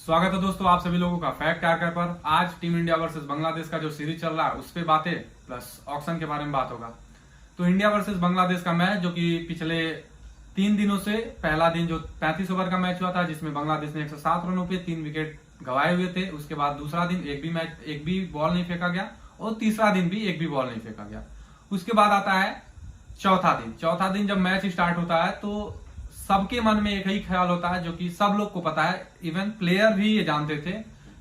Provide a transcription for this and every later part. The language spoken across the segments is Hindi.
स्वागत है दोस्तों आप सभी लोगों का फैक्ट आर्कर पर। आज टीम इंडिया वर्सेस बांग्लादेश का जो सीरीज चल रहा है उस पे बातें प्लस ऑक्शन के बारे में बात होगा। तो इंडिया वर्सेस बांग्लादेश का मैच जो कि पिछले 3 दिनों से पहला दिन जो 35 ओवर का मैच हुआ था जिसमें बांग्लादेश ने 107 रनों पे 3 विकेट गंवाए हुए थे। उसके बाद दूसरा दिन एक भी बॉल नहीं फेंका गया और तीसरा दिन भी एक भी बॉल नहीं फेंका गया। उसके बाद आता है चौथा दिन जब मैच स्टार्ट होता है तो सबके मन में एक ही ख्याल होता है जो कि सब लोग को पता है, इवन प्लेयर भी ये जानते थे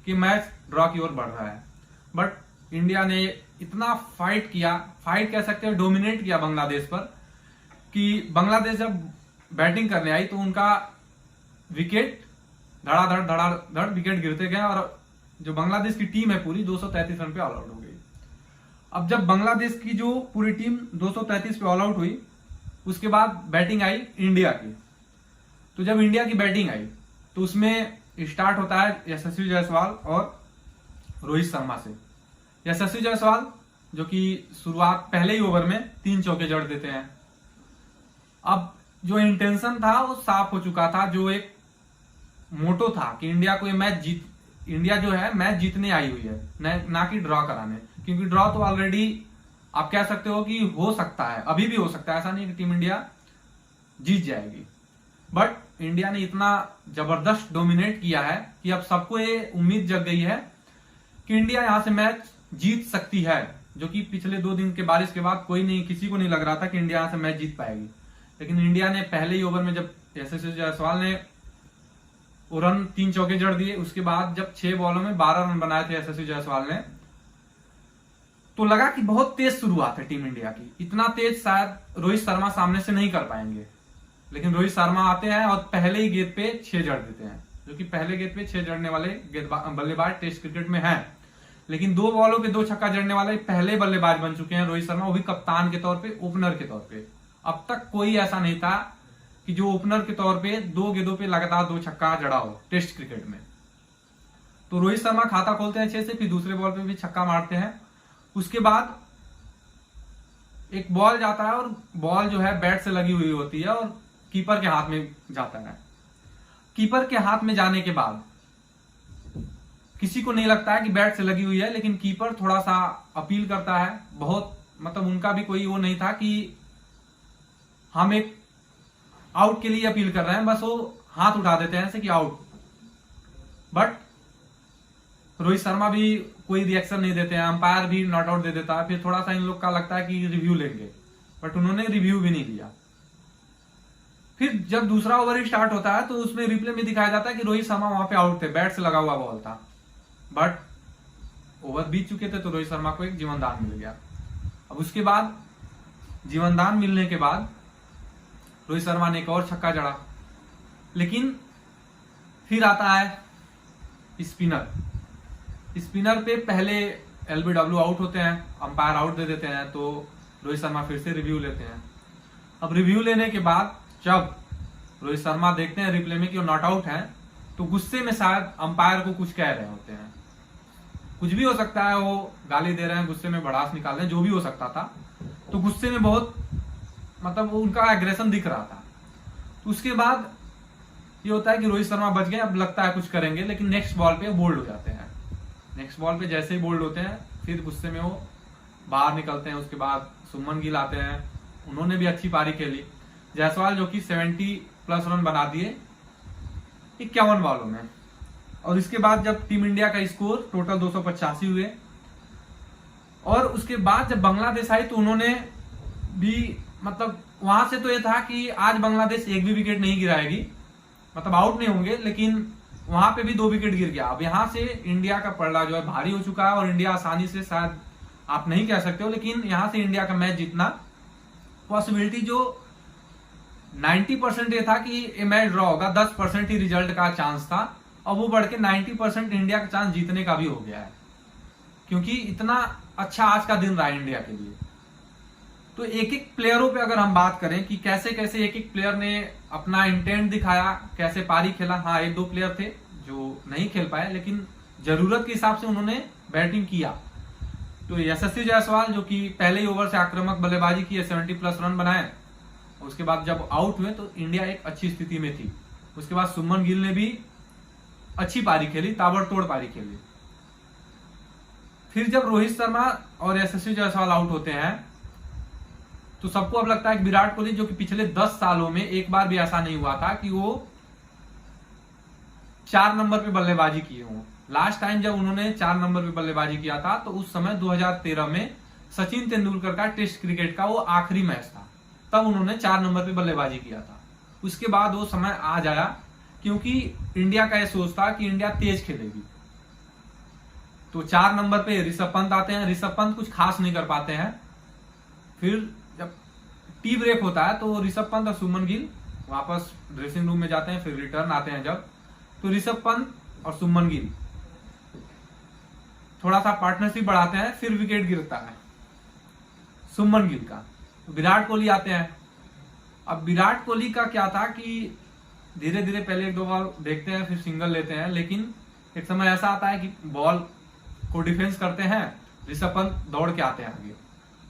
कि मैच ड्रॉ की ओर बढ़ रहा है। बट इंडिया ने इतना फाइट कह सकते हैं, डोमिनेट किया बांग्लादेश पर कि बांग्लादेश जब बैटिंग करने आई तो उनका विकेट धड़ाधड़ विकेट गिरते गए और जो बांग्लादेश की टीम है पूरी 233 रन पे ऑल आउट हो गई। अब जब बांग्लादेश की जो पूरी टीम 233 पे ऑल आउट हुई उसके बाद बैटिंग आई इंडिया की। तो जब इंडिया की बैटिंग आई तो उसमें स्टार्ट होता है यशस्वी जायसवाल और रोहित शर्मा से। यशस्वी जायसवाल जो कि शुरुआत पहले ही ओवर में 3 चौके जड़ देते हैं। अब जो इंटेंशन था वो साफ हो चुका था, जो एक मोटो था कि इंडिया को ये इंडिया जो है मैच जीतने आई हुई है ना कि ड्रॉ कराने, क्योंकि ड्रॉ तो ऑलरेडी आप कह सकते हो कि हो सकता है, अभी भी हो सकता है, ऐसा नहीं कि टीम इंडिया जीत जाएगी। बट इंडिया ने इतना जबरदस्त डोमिनेट किया है कि अब सबको ये उम्मीद जग गई है कि इंडिया यहां से मैच जीत सकती है, जो कि पिछले 2 दिन के बारिश के बाद किसी को नहीं लग रहा था कि इंडिया यहां से मैच जीत पाएगी। लेकिन इंडिया ने पहले ही ओवर में जब यशस्वी जायसवाल ने रन 3 चौके जड़ दिए, उसके बाद जब 6 बॉलों में 12 रन बनाए थे यशस्वी जायसवाल ने, तो लगा कि बहुत तेज शुरुआत है टीम इंडिया की, इतना तेज शायद रोहित शर्मा सामने से नहीं कर पाएंगे। लेकिन रोहित शर्मा आते हैं और पहले ही गेंद पे 6 जड़ देते हैं, जो कि पहले गेंद पे 6 जड़ने वाले बल्लेबाज टेस्ट क्रिकेट में हैं। लेकिन 2 बॉलों पे 2 छक्का जड़ने वाले पहले बल्लेबाज बन चुके हैं रोहित शर्मा, वो भी कप्तान के तौर पे, ओपनर के तौर पे। अब तक कोई ऐसा नहीं था कि जो ओपनर के तौर पे 2 गेंदों पे लगातार 2 छक्का जड़ा हो टेस्ट क्रिकेट में। तो रोहित शर्मा खाता खोलते हैं 6 से, फिर दूसरे बॉल पे भी छक्का मारते हैं। उसके बाद एक बॉल जाता है और बॉल जो है बैट से लगी हुई होती है और कीपर के हाथ में जाता है। कीपर के हाथ में जाने के बाद किसी को नहीं लगता है कि बैट से लगी हुई है, लेकिन कीपर थोड़ा सा अपील करता है, बहुत मतलब उनका भी कोई वो नहीं था कि हम एक आउट के लिए अपील कर रहे हैं, बस वो हाथ उठा देते हैं ऐसे कि आउट। बट रोहित शर्मा भी कोई रिएक्शन नहीं देते हैं, अंपायर भी नॉट आउट दे देता है। फिर थोड़ा सा इन लोग का लगता है कि रिव्यू लेंगे, बट उन्होंने रिव्यू भी नहीं लिया। फिर जब दूसरा ओवर स्टार्ट होता है तो उसमें रिप्ले में दिखाया जाता है कि रोहित शर्मा वहां पे आउट थे, बैट से लगा हुआ बॉल था। बट ओवर बीत चुके थे तो रोहित शर्मा को एक जीवनदान मिल गया। अब उसके बाद जीवनदान मिलने के बाद रोहित शर्मा ने एक और छक्का जड़ा। लेकिन फिर आता है स्पिनर पे पहले एलबीडब्ल्यू आउट होते हैं, अंपायर आउट दे देते हैं, तो रोहित शर्मा फिर से रिव्यू लेते हैं। अब रिव्यू लेने के बाद जब रोहित शर्मा देखते हैं रिप्ले में कि वो नॉट आउट है, तो गुस्से में शायद अंपायर को कुछ कह रहे होते हैं, कुछ भी हो सकता है, वो गाली दे रहे हैं, गुस्से में भड़ास निकाल रहे हैं, जो भी हो सकता था। तो गुस्से में बहुत मतलब उनका एग्रेशन दिख रहा था। तो उसके बाद ये होता है कि रोहित शर्मा बच गए, अब लगता है कुछ करेंगे, लेकिन नेक्स्ट बॉल पे बोल्ड हो जाते हैं। नेक्स्ट बॉल पे जैसे ही बोल्ड होते हैं फिर गुस्से में वो बाहर निकलते हैं। उसके बाद सुमन गिल आते हैं, उन्होंने भी अच्छी पारी खेली। जायसवाल जो कि 70+ रन बना दिए 51 बॉलों में। और इसके बाद जब टीम इंडिया का स्कोर टोटल 285 हुए, और उसके बाद जब बांग्लादेश आई तो उन्होंने भी मतलब वहां से तो ये था कि आज बांग्लादेश एक भी विकेट नहीं गिराएगी, मतलब आउट नहीं होंगे, लेकिन वहां पे भी 2 विकेट गिर गया। अब यहां से इंडिया का पलड़ा जो है भारी हो चुका है और इंडिया आसानी से, शायद आप नहीं कह सकते हो, लेकिन यहां से इंडिया का मैच जीतना पॉसिबिलिटी जो 90% ये था कि ये मैच ड्रॉ होगा, 10% ही रिजल्ट का चांस था, और वो बढ़ के 90% इंडिया का चांस जीतने का भी हो गया है, क्योंकि इतना अच्छा आज का दिन रहा है इंडिया के लिए। तो एक एक प्लेयरों पे अगर हम बात करें कि कैसे कैसे एक एक प्लेयर ने अपना इंटेंट दिखाया, कैसे पारी खेला। हाँ, 1-2 प्लेयर थे जो नहीं खेल पाए, लेकिन जरूरत के हिसाब से उन्होंने बैटिंग किया। तो यशस्वी जायसवाल जो कि पहले ही ओवर से आक्रामक बल्लेबाजी की, 70+ रन बनाए। उसके बाद जब आउट हुए तो इंडिया एक अच्छी स्थिति में थी। उसके बाद सुमन गिल ने भी अच्छी पारी खेली, ताबड़तोड़ पारी खेली। फिर जब रोहित शर्मा और यशस्वी जायसवाल आउट होते हैं तो सबको अब लगता है कि विराट कोहली, जो कि पिछले 10 सालों में एक बार भी ऐसा नहीं हुआ था कि वो 4 नंबर पे बल्लेबाजी किए हों। लास्ट टाइम जब उन्होंने 4 नंबर पे बल्लेबाजी किया था तो उस समय 2013 में सचिन तेंदुलकर का टेस्ट क्रिकेट का वो आखिरी मैच था, तब उन्होंने 4 नंबर पे बल्लेबाजी किया था। उसके बाद वो समय आ जाया क्योंकि इंडिया का यह सोच था कि इंडिया तेज खेलेगी। तो 4 नंबर पे ऋषभ पंत आते हैं। ऋषभ पंत कुछ खास नहीं कर पाते हैं। फिर जब टी ब्रेक होता है तो ऋषभ पंत और शुभमन गिल वापस ड्रेसिंग रूम में जाते हैं। फिर रिटर्न आते हैं जब, तो ऋषभ पंत और शुभमन गिल थोड़ा सा पार्टनरशिप बढ़ाते हैं। फिर विकेट गिरता है शुभमन गिल का, तो विराट कोहली आते हैं। अब विराट कोहली का क्या था कि धीरे धीरे पहले 1-2 बॉल देखते हैं, फिर सिंगल लेते हैं, लेकिन एक समय ऐसा आता है कि बॉल को डिफेंस करते हैं, ऋषभ पंत दौड़ के आते हैं आगे,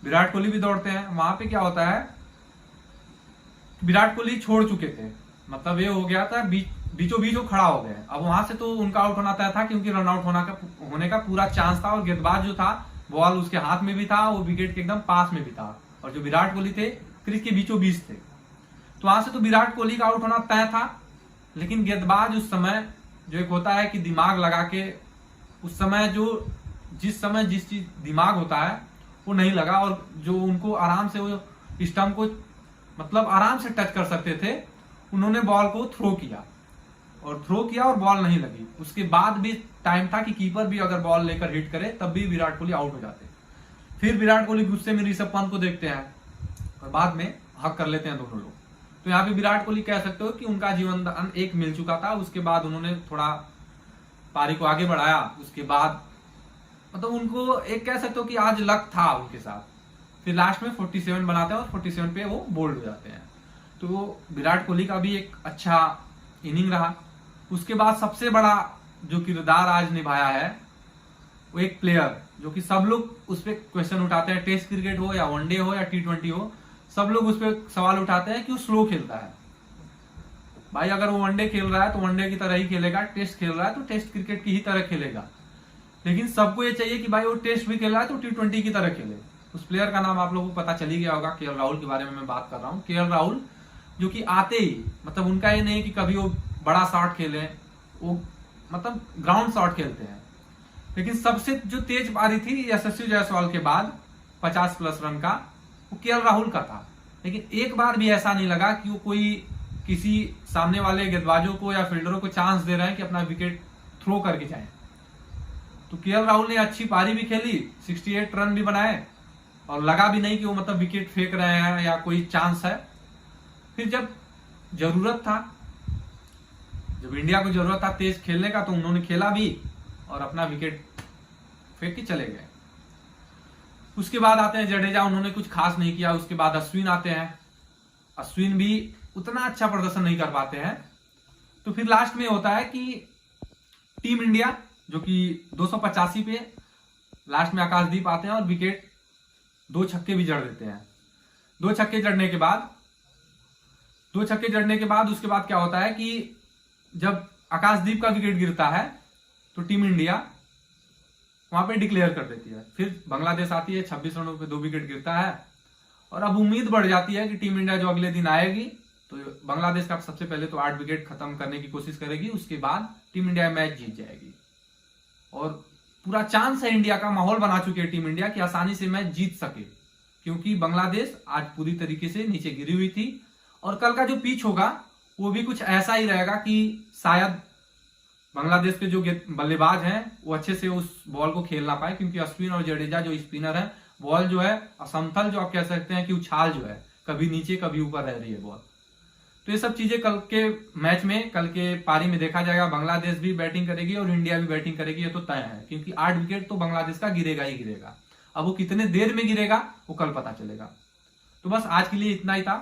विराट कोहली भी दौड़ते हैं। वहां पे क्या होता है, विराट कोहली छोड़ चुके थे, मतलब ये हो गया था बीचों बीच वो खड़ा हो गए। अब वहां से तो उनका आउट होना तय था क्योंकि रन आउट होने का पूरा चांस था, और गेंदबाज जो था बॉल उसके हाथ में भी था, वो विकेट के एकदम पास में भी था, और जो विराट कोहली थे क्रीज के बीचों बीच थे। तो वहां से तो विराट कोहली का आउट होना तय था, लेकिन गेंदबाज उस समय जो एक होता है कि दिमाग लगा के उस समय जिस चीज दिमाग होता है वो नहीं लगा, और जो उनको आराम से वो स्टंप को मतलब आराम से टच कर सकते थे, उन्होंने बॉल को थ्रो किया और बॉल नहीं लगी। उसके बाद भी टाइम था कि कीपर भी अगर बॉल लेकर हिट करे तब भी विराट कोहली आउट हो जाते। फिर विराट कोहली गुस्से में ऋषभ पंत को देखते हैं और बाद में हक कर लेते हैं दोनों लोग। तो यहाँ पे विराट कोहली कह सकते हो कि उनका जीवन दान एक मिल चुका था। उसके बाद उन्होंने थोड़ा पारी को आगे बढ़ाया, उसके बाद मतलब उनको एक कह सकते हो कि आज लक था उनके साथ। फिर लास्ट में 47 बनाते हैं और 47 पे वो बोल्ड हो जाते हैं। तो विराट कोहली का भी एक अच्छा इनिंग रहा। उसके बाद सबसे बड़ा जो किरदार आज निभाया है वो एक प्लेयर, जो कि सब लोग उस पर क्वेश्चन उठाते हैं, टेस्ट क्रिकेट हो या वनडे हो या T20 हो, सब लोग उस पर सवाल उठाते हैं कि वो स्लो खेलता है। भाई अगर वो वनडे खेल रहा है तो वनडे की तरह ही खेलेगा, टेस्ट खेल रहा है तो टेस्ट क्रिकेट की ही तरह खेलेगा। लेकिन सबको ये चाहिए कि भाई वो टेस्ट भी खेल रहा है तो T20 की तरह खेले। उस प्लेयर का नाम आप लोगों को पता चल ही गया होगा, KL राहुल के बारे में मैं बात कर रहा हूँ। KL राहुल जो कि आते ही मतलब उनका ये नहीं कि कभी वो बड़ा शॉट खेले, वो मतलब ग्राउंड शॉट खेलते हैं। लेकिन सबसे जो तेज पारी थी यशस्वी जायसवाल के बाद 50+ रन का, वो KL राहुल का था। लेकिन एक बार भी ऐसा नहीं लगा कि वो कोई किसी सामने वाले गेंदबाजों को या फील्डरों को चांस दे रहे हैं कि अपना विकेट थ्रो करके जाए। तो KL राहुल ने अच्छी पारी भी खेली, 68 रन भी बनाए, और लगा भी नहीं कि वो मतलब विकेट फेंक रहे हैं या कोई चांस है। फिर जब जरूरत था, जब इंडिया को जरूरत था तेज खेलने का, तो उन्होंने खेला भी और अपना विकेट फेंक के चले गए। उसके बाद आते हैं जडेजा, उन्होंने कुछ खास नहीं किया। उसके बाद अश्विन आते हैं, अश्विन भी उतना अच्छा प्रदर्शन नहीं कर पाते हैं। तो फिर लास्ट में होता है कि टीम इंडिया जो कि 285 पे लास्ट में आकाशदीप आते हैं और विकेट 2 छक्के भी जड़ देते हैं। 2 छक्के जड़ने के बाद उसके बाद क्या होता है कि जब आकाशदीप का विकेट गिरता है तो टीम इंडिया वहां पे डिक्लेयर कर देती है। फिर बांग्लादेश आती है, 26 रनों पे 2 विकेट गिरता है, और अब उम्मीद बढ़ जाती है कि टीम इंडिया जो अगले दिन आएगी तो बांग्लादेश का सबसे पहले तो 8 विकेट खत्म करने की कोशिश करेगी, उसके बाद टीम इंडिया मैच जीत जाएगी। और पूरा चांस है, इंडिया का माहौल बना चुकी है टीम इंडिया कि आसानी से मैच जीत सके, क्योंकि बांग्लादेश आज पूरी तरीके से नीचे गिरी हुई थी। और कल का जो पिच होगा वो भी कुछ ऐसा ही रहेगा कि शायद बांग्लादेश के जो बल्लेबाज हैं वो अच्छे से उस बॉल को खेल ना पाए, क्योंकि अश्विन और जडेजा जो स्पिनर है, बॉल जो है असमतल, जो आप कह सकते हैं कि उछाल जो है कभी नीचे कभी ऊपर रह रही है बॉल। तो ये सब चीजें कल के मैच में, कल के पारी में देखा जाएगा। बांग्लादेश भी बैटिंग करेगी और इंडिया भी बैटिंग करेगी, ये तो तय है, क्योंकि 8 विकेट तो बांग्लादेश का गिरेगा ही गिरेगा। अब वो कितने देर में गिरेगा वो कल पता चलेगा। तो बस आज के लिए इतना ही था।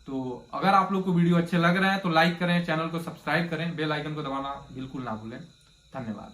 तो अगर आप लोग को वीडियो अच्छे लग रहे हैं तो लाइक करें, चैनल को सब्सक्राइब करें, बेल आइकन को दबाना बिल्कुल ना भूलें। धन्यवाद।